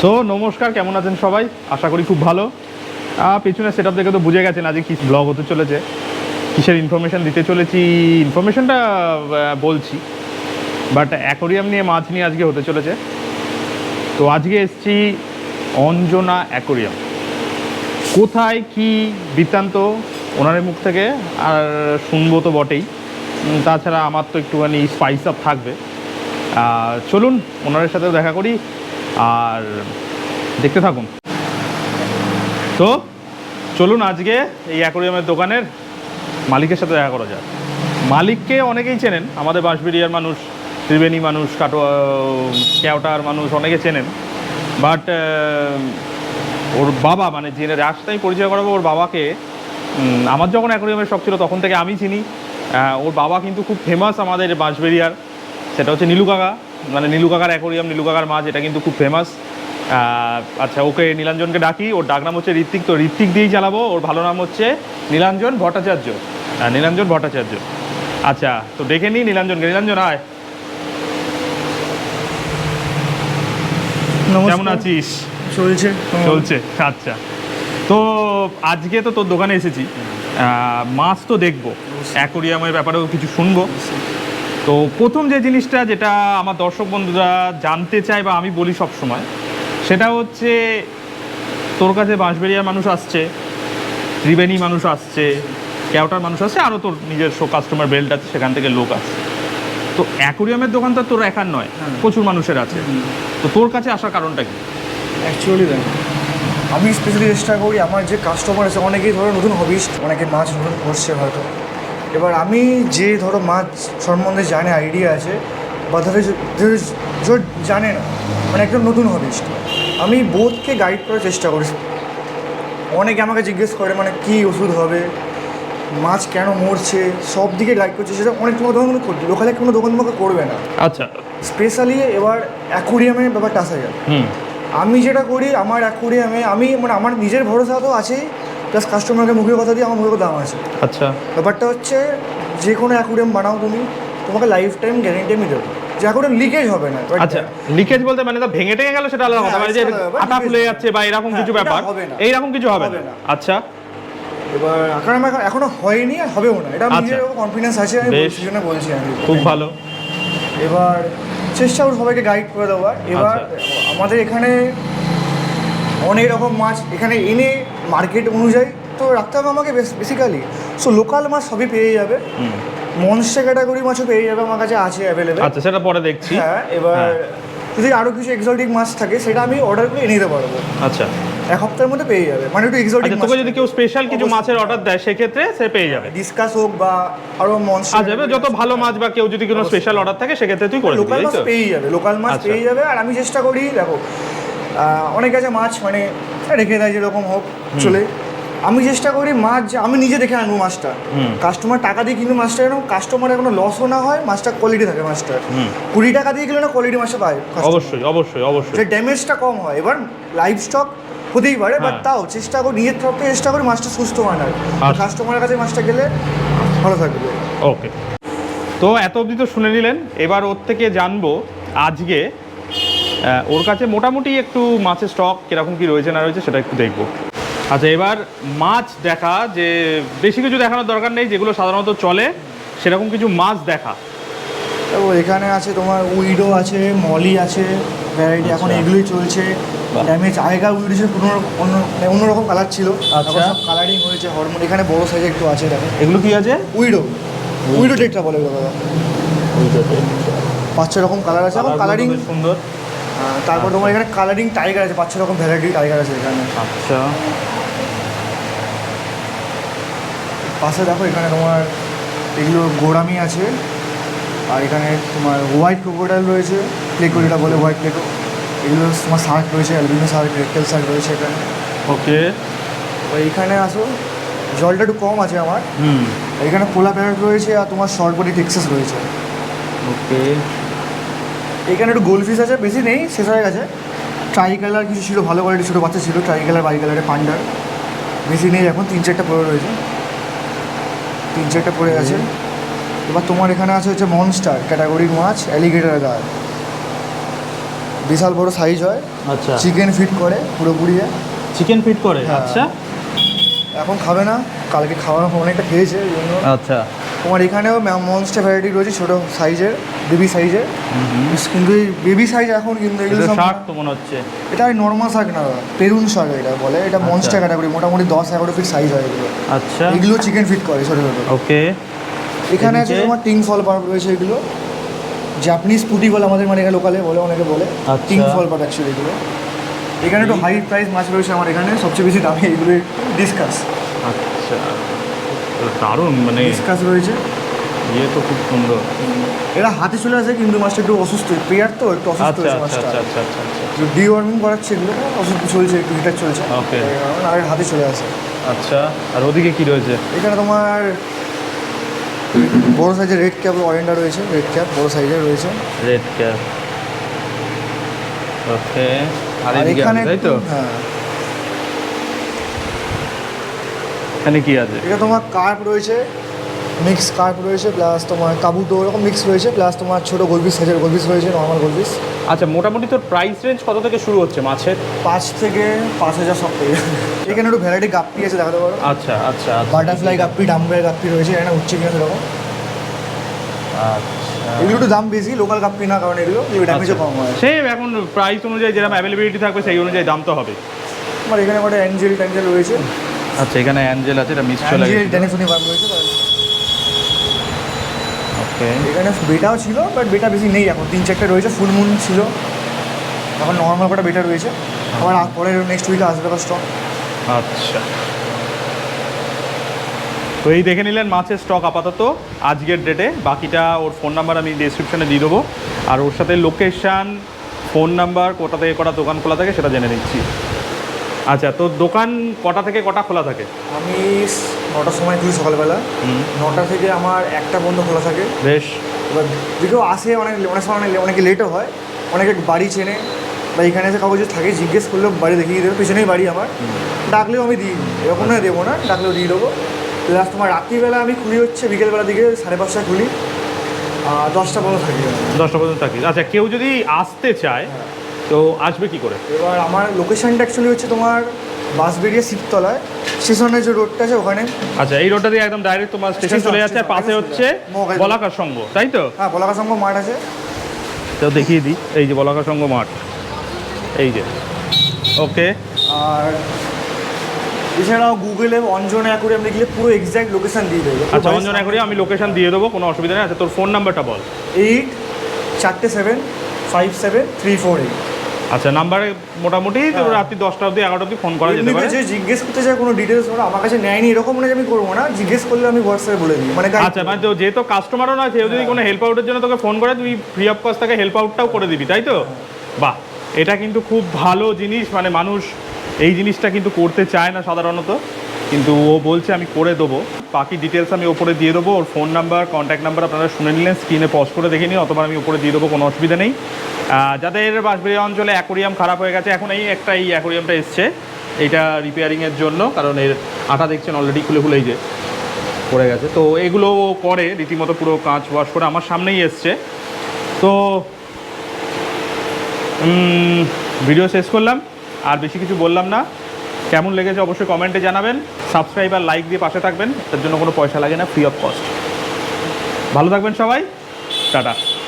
তো নমস্কার, কেমন আছেন সবাই? আশা করি খুব ভালো। পেছনের সেটআপ দেখে তো বুঝে গেছেন আজকে কি ব্লগ হতে চলেছে, কিসের ইনফরমেশান দিতে চলেছি। ইনফরমেশানটা বলছি, বাট অ্যাকোরিয়াম নিয়ে, মাছ নিয়ে আজকে হতে চলেছে। তো আজকে এসছি অঞ্জনা অ্যাকোরিয়াম। কোথায় কি বৃত্তান্ত ওনারের মুখ থেকে আর শুনবো তো বটেই, তাছাড়া আমার তো একটুখানি স্পাইস আপ থাকবে। চলুন ওনারের সাথেও দেখা করি আর দেখতে থাকুন। তো চলুন আজকে এই অ্যাকোরিয়ামের দোকানের মালিকের সাথে দেখা করা যায়। মালিককে অনেকেই চেনেন, আমাদের বাঁশবেড়িয়ার মানুষ, ত্রিবেণী মানুষ, কেওটার মানুষ অনেকে চেনেন। বাট ওর বাবা, মানে যে রাস্তায় পরিচয় করাবো ওর বাবাকে, আমার যখন অ্যাকোরিয়ামের শখ ছিল তখন থেকে আমি চিনি। ওর বাবা কিন্তু খুব ফেমাস আমাদের বাঁশবেড়িয়ার, সেটা হচ্ছে নীলু কাকা, মানে নীলু কাকার অ্যাকোরিয়াম, নীলু কাকার মাছ, এটা কিন্তু খুব ফেমাস। আচ্ছা, ওকে নীলাঞ্জনকে ডাকি, ওর ডাক নাম হচ্ছে ঋত্বিক, তো ঋত্বিক দিয়েই চালাবো। ওর ভালো নাম হচ্ছে নীলাঞ্জন ভট্টাচার্য, নীলাঞ্জন ভট্টাচার্য। আচ্ছা, তো ডেকে নিই নীলাঞ্জনকে। নীলাঞ্জন আয়। কেমন আছিস? চলছে চলছে। আচ্ছা, তো আজকে তো তোর দোকানে এসেছি, মাছ তো দেখবো, অ্যাকোরিয়ামের ব্যাপারেও কিছু শুনবো। তো প্রথম যে জিনিসটা, যেটা আমার দর্শক বন্ধুরা জানতে চায় বা আমি বলি সব সময়, সেটা হচ্ছে তোর কাছে বাঁশবেড়িয়ার মানুষ আসছে, ত্রিবেণী মানুষ আসছে, কেওটার মানুষ আসছে, আরও তোর নিজস্ব কাস্টমার বেল্ট আছে, সেখান থেকে লোক আসছে। তো অ্যাকোরিয়ামের দোকান তো তোর একার নয়, প্রচুর মানুষের আছে। তো তোর কাছে আসার কারণটা কি? অ্যাকচুয়ালি দেখো, আমি স্পেশালি চেষ্টা করি, আমার যে কাস্টমার আছে অনেকেই ধরো নতুন হবিস্ট, অনেকে মাছ নতুন করছে হয়তো। এবার আমি যে ধরো মাছ সম্বন্ধে জানে, আইডিয়া আছে, বা ধরো যে জানে না, মানে একদম নতুন হবিস্ট, আমি বোধকে গাইড করার চেষ্টা করি। অনেকে আমাকে জিজ্ঞেস করে মানে কী ওষুধ হবে, মাছ কেন মরছে, সব দিকে গাইড করছে। সেটা অনেক তোমার দোকান করবে, লোকালে কোনো দোকান তোমাকে করবে না। আচ্ছা, স্পেশালি এবার অ্যাকোরিয়ামের ব্যাপারটা আসা যায়। আমি যেটা করি আমার অ্যাকোরিয়ামে, আমি মানে আমার নিজের ভরসা তো আছেই, প্লাস কাস্টমারকে মুখের কথা দিয়ে আমার মুখের দাম আছে। আচ্ছা, ব্যাপারটা হচ্ছে যে কোনো অ্যাকোরিয়াম বানাও তুমি, তোমাকে লাইফ টাইম গ্যারেন্টি আমি দেবো যে অ্যাকোরিয়াম লিকেজ হবে না। আচ্ছা, লিকেজ বলতে মানে তো ভেঙে টেঙে গেল সেটা আলাদা কথা, মানে যে আটা ফুলে যাচ্ছে বা এরকম কিছু ব্যাপার, এইরকম কিছু হবে না। আচ্ছা, এবার কারণ আমার এখনো হয়নি আর হবেও না, এটা আমি নিজের কনফিডেন্স আছে, আমি বলছি জন্য বলছি। আমি খুব ভালো। এবার চেষ্টা করব সবাইকে গাইড করে দেওয়ার। এবার আমাদের এখানে অনেক রকম মাছ এখানে এনে মার্কেট অনুযায়ী তো রাখতে হবে আমাকে বেসিক্যালি। সো লোকাল মাছ সবই পেয়ে যাবে, মনস্টার ক্যাটাগরি মাছও পেয়ে যাবে, আমার কাছে আছে অ্যাভেলেবেল। আচ্ছা, সেটা পরে দেখছি। হ্যাঁ, এবার যদি আরও কিছু এক্সোটিক মাছ থাকে সেটা আমি অর্ডার করে এনে দিতে পারবো। আচ্ছা, এক সপ্তাহের মধ্যে পেয়ে যাবে, মানে একটু এক্সোটিক মাছ। তোকে যদি কেউ স্পেশাল কিছু মাছের অর্ডার দেয় সেক্ষেত্রে সে পেয়ে যাবে, ডিসকাস হোক বা আরও মনস্টার। আচ্ছা, যত ভালো মাছ বা কেউ যদি কোনো স্পেশাল অর্ডার থাকে সেক্ষেত্রে তুই করে দিবি। লোকাল মাছ পেয়ে যাবে, লোকাল মাছ পেয়ে যাবে। আর আমি চেষ্টা করি, দেখো অনেক আছে মাছ মানে রেখে দেয় যেরকম হোক চলে, আমি চেষ্টা করি মাছ আমি নিজে দেখে আনবো মাছটা, কাস্টমার টাকা দিয়ে কিনবো মাছটা যেন কাস্টমারের কোনো লসও না হয়, মাছটা কোয়ালিটি থাকে। মাছটা 20 টাকা দিয়ে কিনলে না কোয়ালিটি মাছটা পায়, অবশ্যই অবশ্যই অবশ্যই, যে ড্যামেজটা কম হয়। এবার লাইভ স্টক হতেই পারে, বাট তাও চেষ্টা করি, নিজের তরফ থেকে চেষ্টা করি মাছটা সুস্থ আনার, কাস্টমারের কাছে মাছটা গেলে ভালো থাকবে। ওকে, তো এত অবধি তো শুনে নিলেন। এবার ওর থেকে জানবো আজকে ওর কাছে মোটামুটি একটু মাছের স্টক কীরকম কী রয়েছে না রয়েছে সেটা একটু দেখবো। আচ্ছা, এবার মাছ দেখা, যে বেশি কিছু দেখানোর দরকার নেই, যেগুলো সাধারণত চলে সেরকম কিছু মাছ দেখা। তো এখানে আছে তোমার উইডো আছে, মলি আছে, ভ্যারাইটি এখন এগুলোই চলছে। ড্যামেজ আগেকার উইডো ছিল অন্যরকম কালার ছিল, আচ্ছা, সব কালারিং হয়েছে হরমোন। এখানে বড় সাইজে একটু আছে, দেখো এগুলো কি আছে? উইডো টেকটা বলে এগুলো দাদা। 5-6 রকম কালার আছে এবং কালারিং সুন্দর। তারপর তোমার এখানে কালারিং টাইগার আছে, 5-6 রকম ভ্যারাইটি টাইগার আছে এখানে। আচ্ছা, পাশে দেখো এখানে তোমার এগুলো গোড়ামি আছে, আর এখানে তোমার হোয়াইট ক্রোকোডাইল রয়েছে, প্লেকো যেটা বলে হোয়াইট প্লেকো। এগুলো তোমার শার্ক রয়েছে, অ্যালবিনো শার্ক, রেকটেল শার্ক রয়েছে এখানে। ওকে, এইখানে আসো, জলটা একটু কম আছে আমার। এখানে পোলা প্যারট রয়েছে আর তোমার শর্ট বডি টেক্সাস রয়েছে। ওকে, এখানে একটু গোল্ডফিশ আছে, বেশি নেই, শেষ হয়ে গেছে। ট্রাই কালার কিছু ছিল, ভালো কোয়ালিটি ছোটো বাচ্চা ছিল, ট্রাই কালার বাই কালারে পান্ডার, বেশি নেই এখন, 3-4টা পড়ে রয়েছে, 3-4টা পড়ে আছে। এবার তোমার এখানে আছে হচ্ছে মনস্টার ক্যাটাগরির মাছ, অ্যালিগেটার গায়ে, বিশাল বড় সাইজ হয়, আচ্ছা চিকেন ফিট করে পুরোপুরি। চিকেন ফিট করে, হ্যাঁ। আচ্ছা এখন খাবে না, কালকে খাওয়ানো অনেকটা খেয়েছে এই জন্য। আচ্ছা তোমার এখানেও মনস্টার ভ্যারাইটি রয়েছে ছোটো সাইজের, বেবি সাইজের। কিন্তু এই বেবি সাইজ এখন কিন্তু এগুলো সব শার্ট তো মনে হচ্ছে। এটা নর্মাল শাক না, পেরুন শাক এটা বলে, এটা মনস্টার ক্যাটাগরি, মোটামুটি 10-11 ফিট সাইজ হয় এগুলো। আচ্ছা এগুলো চিকেন ফিট করে ছোটো ছোটো। ওকে। এখানে আছে তোমার টিং ফল পার্প রয়েছে, এগুলো জাপানিজ পুটি বলে আমাদের মানে এখানে লোকালে বলে, অনেকে বলে আচ্ছা। টিং ফল পার্প অ্যাকচুয়ালি এগুলো। এখানে একটু হাই প্রাইস মাছ রয়েছে আমার এখানে, সবচেয়ে বেশি দামি এগুলো ডিসকাস। আচ্ছা দারুণ, মানে ডিসকাস রয়েছে, ইয়ে তো খুব সুন্দর। এরা হাতে চলে আসে কিন্তু মাছটা একটু অসুস্থ, পেয়ার তো একটু অসুস্থ আচ্ছা হয়েছে আচ্ছা মাছটা। আচ্ছা আচ্ছা আচ্ছা আচ্ছা একটু ডিওয়ার্মিং করাচ্ছে এগুলো, অসুস্থ চলছে, একটু হিটার চলছে। Okay. আর হাতে চলে আসে। আচ্ছা, আর ওদিকে কি রয়েছে? এখানে তোমার বড় সাইজের রেড ক্যাপ অরেন্ডা রয়েছে, রেড ক্যাপ বড় সাইজের রয়েছে। রেড ক্যাপ, ওকে। আর আর এদিকে এখানে আছে, তাই তো? হ্যাঁ, এখানে কি আছে? এটা তোমার কার্প রয়েছে, মিক্স কার্প রয়েছে, প্লাস তোমার কাবুটো এরকম মিক্স রয়েছে, প্লাস তোমার ছোটো গোলপিস সাইজের গোলপিস রয়েছে, নর্মাল গোলপিস। আচ্ছা, মোটামুটি তোর প্রাইস রেঞ্জ কত থেকে শুরু হচ্ছে মাছের? 5 থেকে 5,000 সব পেয়ে যাবে। এখানে একটু ভ্যারাইটি গাপ্পি আছে, দেখাতে পারো। আচ্ছা আচ্ছা আচ্ছা। বাটারফ্লাই গাপ্পি, ডাম্বের গাপ্পি রয়েছে, এখানে উঠছে কিনা সেরকম। আচ্ছা, এগুলো একটু দাম বেশি, লোকাল গাপ্পি না, কারণ এগুলো ড্যামেজও কম হয়। সে এখন প্রাইস অনুযায়ী যেরকম অ্যাভেলেবিলিটি থাকবে সেই অনুযায়ী দাম তো হবে। আমার এখানে একটা অ্যাঞ্জেল ট্যাঞ্জেল রয়েছে, আচ্ছা, এখানে অ্যাঞ্জেল আছে, এটা মিস চলে অ্যাঞ্জেল গেছে। ড্যানিফোনি বার্ব রয়েছে। ওকে, এখানে বেটাও ছিল, বাট বেটা বেশি নেই এখন, 3-4টা রয়েছে, ফুল মুন ছিল, এখন নর্মাল কটা বেটা রয়েছে। আবার পরে নেক্সট উইকে আসবে স্টক। আচ্ছা, তো এই দেখে নিলেন মাছের স্টক আপাতত আজকের ডেটে। বাকিটা ওর ফোন নাম্বার আমি ডেসক্রিপশনে দিয়ে দেবো, আর ওর সাথে লোকেশান, ফোন নাম্বার, কোটা থেকে কটা দোকান খোলা থাকে সেটা জেনে নিচ্ছি। আচ্ছা, তো দোকান কটা থেকে কটা খোলা থাকে? আমি 9টার সময় খুলি সকালবেলা, 9টা থেকে আমার 1টা পর্যন্ত খোলা থাকে। বেশ। এবার যেকেউ আসে, অনেক সময় অনেকে লেটও হয়, অনেকে বাড়ি চেনে বা এখানে এসে কাগজ থাকে, জিজ্ঞেস করলেও বাড়ি দেখিয়ে দেবে, পেছনেই বাড়ি আমার। ডাকলেও আমি দিই, এরকম না দেবো না, ডাকলেও দিয়ে দেবো। প্লাস তোমার রাত্রিবেলা আমি খুলি হচ্ছে বিকেলবেলা দিকে 5:30টায় খুলি, 10টা পর্যন্ত থাকি। 10টা পর্যন্ত থাকি। আচ্ছা, কেউ যদি আসতে চায় তো আসবে কি করে? এবার আমার লোকেশানটা অ্যাকচুয়ালি হচ্ছে তোমার বাঁশবেড়িয়া শিবতলায়, স্টেশনের যে রোডটা আছে ওখানে। আচ্ছা, এই রোডটা দিয়ে একদম ডাইরেক্ট তোমার স্টেশন চলে যাচ্ছে, আর পাশে হচ্ছে বলাকার সংঘ, তাই তো? হ্যাঁ, বলাকা সংঘ মাঠ আছে। তো দেখিয়ে দিই, এই যে বলাকার সংঘ মাঠ, এই যে। ওকে। আর এছাড়াও গুগলে অঞ্জনা অ্যাকোরিয়াম লিখলে পুরো এক্স্যাক্ট লোকেশান দিয়ে দেবে। আচ্ছা, অঞ্জনা করে আমি লোকেশন দিয়ে দেবো, কোনো অসুবিধা নেই। আচ্ছা, তোর ফোন নাম্বারটা বল। 8475738। আচ্ছা, নাম্বারে মোটামুটি তো রাত্রি 10টা অবধি 11টা অবধি ফোন করা যেতে পারে। যে জিজ্ঞেস করতে চায় কোনো ডিটেলস, ওরা আমার কাছে নেয়নি এরকম না যে আমি করবো না, জিজ্ঞেস করলে আমি হোয়াটসঅ্যাপে বলে দিই, মানে আচ্ছা, মানে তো যেহেতু কাস্টমারও না, কেউ যদি কোনো হেল্প আউটের জন্য তোকে ফোন করে, তুই ফ্রি অফ কস্ট তাকে হেল্প আউটটাও করে দিবি, তাই তো? বাহ, এটা কিন্তু খুব ভালো জিনিস, মানে মানুষ এই জিনিসটা কিন্তু করতে চায় না সাধারণত, কিন্তু ও বলছে আমি করে দেবো। বাকি ডিটেলস আমি ওপরে দিয়ে দেবো, ওর ফোন নাম্বার, কন্ট্যাক্ট নাম্বার আপনারা শুনে নিলেন, স্ক্রিনে পজ করে দেখে নিন, অথবা আমি ওপরে দিয়ে দেবো, কোনো অসুবিধা নেই। যাদের বাঁশবেড়িয়া অঞ্চলে অ্যাকোরিয়াম খারাপ হয়ে গেছে, এখন এই অ্যাকোরিয়ামটা এসছে, এইটা রিপেয়ারিংয়ের জন্য, কারণ এর আটা দেখছেন অলরেডি খুলে খুলেই যে পড়ে গেছে। তো এগুলো করে রীতিমতো পুরো কাঁচ ওয়াশ করে আমার সামনেই এসছে। তো ভিডিও শেষ করলাম, আর বেশি কিছু বললাম না। কেমন লেগেছে অবশ্যই কমেন্টে জানাবেন। সাবস্ক্রাইব আর লাইক দিয়ে পাশে থাকবেন, তার জন্য কোনো পয়সা লাগে না, ফ্রি অফ কস্ট। ভালো থাকবেন সবাই, টাটা।